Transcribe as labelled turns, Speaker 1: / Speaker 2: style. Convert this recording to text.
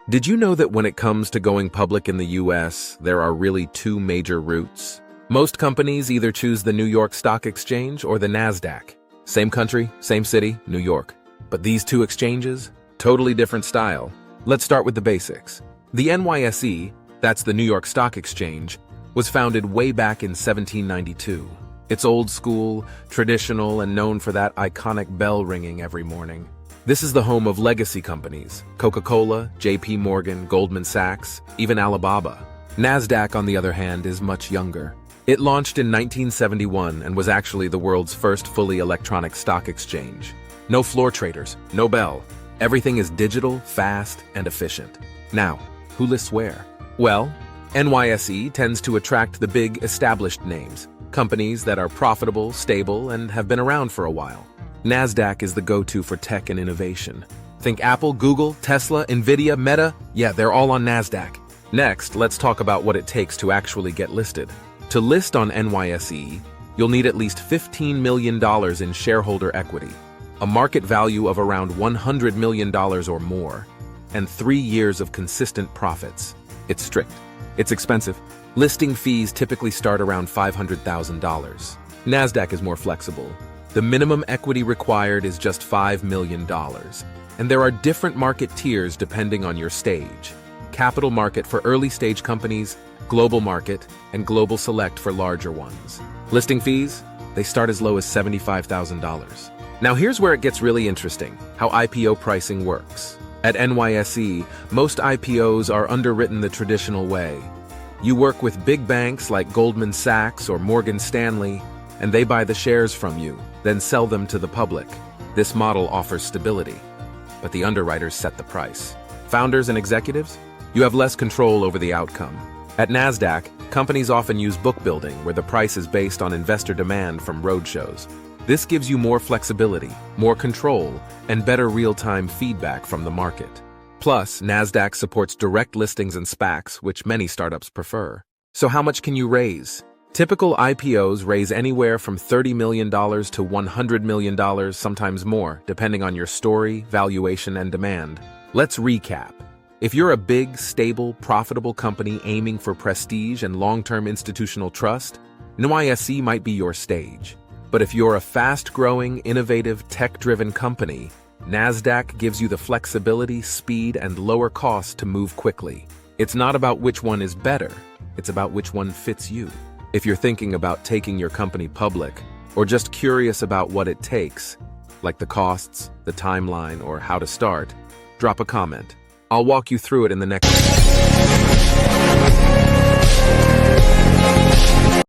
Speaker 1: Did you know that when it comes to going public in the US, there are really two major routes? Most companies either choose the New York Stock Exchange or the NASDAQ. Same country, same city, New York. But these two exchanges? Totally different style. Let's start with the basics. The NYSE, that's the New York Stock Exchange, was founded way back in 1792. It's old school, traditional, and known for that iconic bell ringing every morning. This is the home of legacy companies, Coca-Cola, JP Morgan, Goldman Sachs, even Alibaba. NASDAQ, on the other hand, is much younger. It launched in 1971 and was actually the world's first fully electronic stock exchange. No floor traders, no bell. Everything is digital, fast, and efficient. Now, who lists where? Well, NYSE tends to attract the big, established names, companies that are profitable, stable, and have been around for a while. NASDAQ is the go-to for tech and innovation. Think Apple, Google, Tesla, Nvidia, Meta. Yeah, they're all on NASDAQ. Next, let's talk about what it takes to actually get listed. To list on NYSE, you'll need at least $15 million in shareholder equity, a market value of around $100 million or more, and 3 years of consistent profits. It's strict. It's expensive. Listing fees typically start around $500,000. NASDAQ is more flexible. The minimum equity required is just $5 million, and there are different market tiers depending on your stage. Capital market for early-stage companies, global market, and global select for larger ones. Listing fees? They start as low as $75,000. Now here's where it gets really interesting, how IPO pricing works. At NYSE, most IPOs are underwritten the traditional way. You work with big banks like Goldman Sachs or Morgan Stanley, and they buy the shares from you, then sell them to the public. This model offers stability, but the underwriters set the price. Founders and executives? You have less control over the outcome. At NASDAQ, companies often use book building, where the price is based on investor demand from roadshows. This gives you more flexibility, more control, and better real-time feedback from the market. Plus, NASDAQ supports direct listings and SPACs, which many startups prefer. So how much can you raise? Typical IPOs raise anywhere from $30 million to $100 million, sometimes more, depending on your story, valuation, and demand. Let's recap. If you're a big, stable, profitable company aiming for prestige and long-term institutional trust, NYSE might be your stage. But if you're a fast-growing, innovative, tech-driven company, NASDAQ gives you the flexibility, speed, and lower costs to move quickly. It's not about which one is better, it's about which one fits you. If you're thinking about taking your company public, or just curious about what it takes, like the costs, the timeline, or how to start, drop a comment. I'll walk you through it in the next